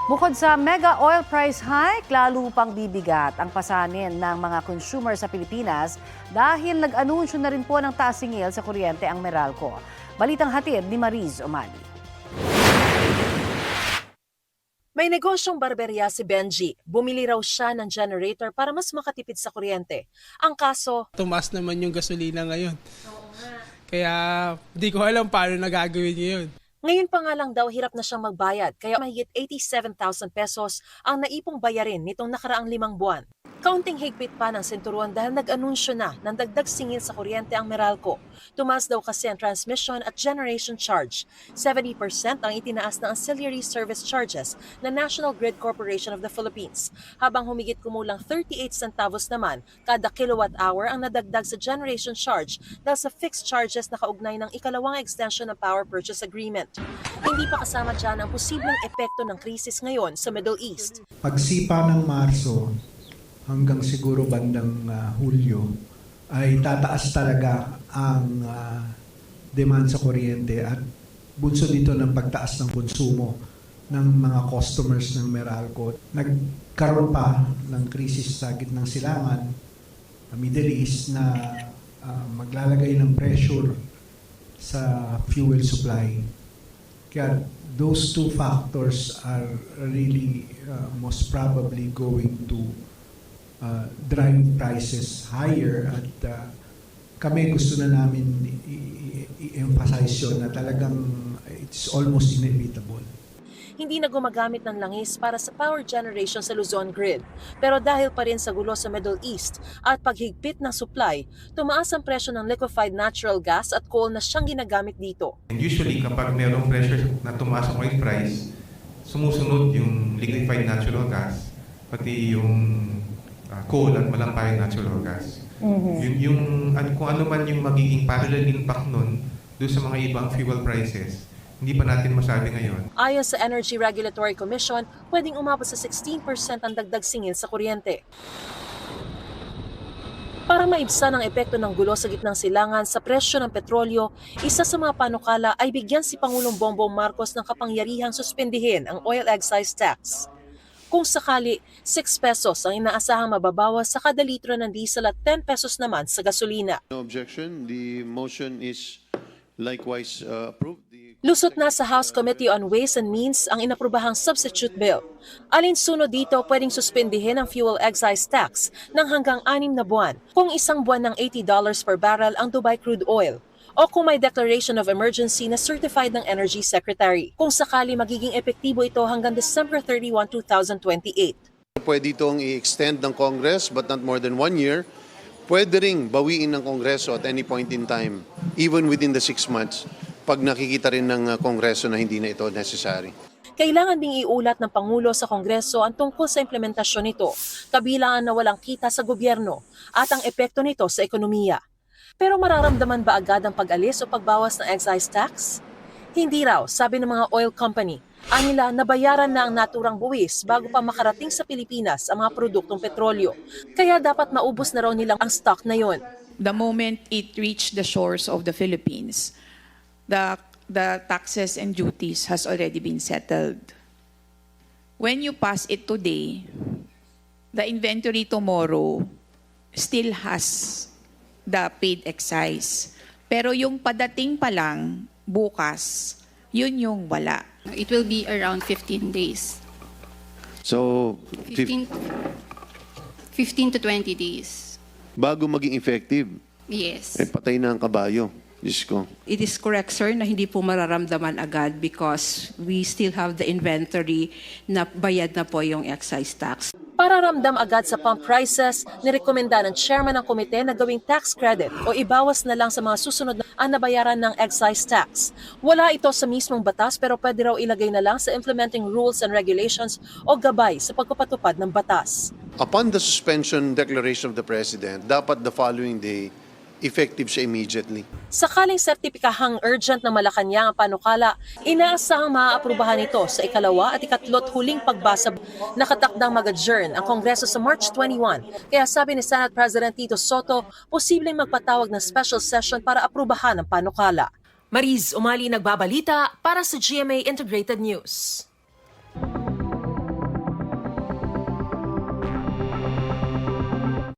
Bukod sa mega oil price hike, lalo pang bibigat ang pasanin ng mga consumer sa Pilipinas dahil nag-anunsyo na rin po ng taas singil sa kuryente ang Meralco. Balitang hatid ni Mariz Umali. May negosyong barberya si Benji. Bumili raw siya ng generator para mas makatipid sa kuryente. Ang kaso, Tumaas naman yung gasolina ngayon. Kaya di ko alam paano nagagawin yun. ngayon pa nga lang daw hirap na siyang magbayad kaya mahigit 87,000 pesos ang naipong bayarin nitong nakaraang 5 buwan. Kaunting higpit pa ng senturuan dahil nag-anunsyo na ng dagdag singil sa kuryente ang Meralco. Tumaas daw kasi ang transmission at generation charge. 70% ang itinaas ng ancillary service charges ng National Grid Corporation of the Philippines, habang humigit kumulang 38 centavos naman kada kilowatt hour ang nadagdag sa generation charge dahil sa fixed charges na kaugnay ng ikalawang extension ng Power Purchase Agreement. Hindi pa kasama dyan ang posibleng epekto ng krisis ngayon sa Middle East. Pagsipa ng Marso hanggang siguro bandang Hulyo ay tataas talaga ang demand sa kuryente at bunso dito ng pagtaas ng konsumo ng mga customers ng Meralco. Nagkaroon pa ng krisis sa gitnang silangan, Middle East, na maglalagay ng pressure sa fuel supply. Kaya those two factors are really most probably going to drive prices higher at kami gusto na namin i-emphasize yun na talagang it's almost inevitable. Hindi na gumagamit ng langis para sa power generation sa Luzon grid. Pero dahil pa rin sa gulo sa Middle East at paghigpit ng supply, tumaas ang presyo ng liquefied natural gas at coal na siyang ginagamit dito. And usually kapag mayroong pressure na tumaas ang oil price, sumusunod yung liquefied natural gas, pati yung coal at malampayang natural gas. Kung ano man yung magiging parallel impact nun doon sa mga ibang fuel prices, hindi pa natin masabi ngayon. Ayon sa Energy Regulatory Commission, pwedeng umabot sa 16% ang dagdag singil sa kuryente. Para maibsan ang epekto ng gulo sa gitnang silangan sa presyo ng petrolyo, isa sa mga panukala ay bigyan si Pangulong Bongbong Marcos ng kapangyarihang suspendihin ang oil excise tax. Kung sakali, 6 pesos ang inaasahang mababawas sa kada litro ng diesel at 10 pesos naman sa gasolina. No objection. The motion is likewise approved. Lusot na sa House Committee on Ways and Means ang inaprubahang substitute bill. Alinsunod dito, pwedeng suspendihin ang fuel excise tax ng hanggang 6 na buwan kung isang buwan ng $80 per barrel ang Dubai crude oil, o kung may declaration of emergency na certified ng Energy Secretary. Kung sakali magiging epektibo ito hanggang December 31, 2028. Pwede itong i-extend ng Congress but not more than 1 year. Pwede ring bawiin ng Kongreso at any point in time, even within the 6 months, pag nakikita rin ng Kongreso na hindi na ito necessary. Kailangan ding iulat ng Pangulo sa Kongreso ang tungkol sa implementasyon nito, kabilang na walang kita sa gobyerno at ang epekto nito sa ekonomiya. Pero mararamdaman ba agad ang pag-alis o pagbawas ng excise tax? Hindi raw, sabi ng mga oil company. Anila, nabayaran na ang naturang buwis bago pa makarating sa Pilipinas ang mga produktong petrolyo. Kaya dapat maubos na raw nilang ang stock na yon. The moment it reached the shores of the Philippines, the taxes and duties has already been settled. When you pass it today, the inventory tomorrow still has the paid excise. Pero yung padating pa lang, bukas, yun yung wala. It will be around 15 days. So, 15 to 20 days. bago maging effective, Yes. patay na ang kabayo. Diyos ko. It is correct, sir, na hindi po mararamdaman agad because we still have the inventory na bayad na po yung excise tax. Para ramdam agad sa pump prices, nirekomenda ng chairman ng komite na gawing tax credit o ibawas na lang sa mga susunod na nabayaran ng excise tax. Wala ito sa mismong batas pero pwede raw ilagay na lang sa implementing rules and regulations o gabay sa pagpapatupad ng batas. Upon the suspension declaration of the President, dapat the following day, effective siya immediately. Sakaling sertipikahang urgent na Malacanang ang panukala, inaasahang maaaprubahan ito sa ikalawa at ikatlot huling pagbasa. Nakatakdang mag-adjourn ang Kongreso sa March 21. Kaya sabi ni Senate President Tito Soto, posibleng magpatawag ng special session para aprubahan ang panukala. Mariz Umali nagbabalita para sa GMA Integrated News.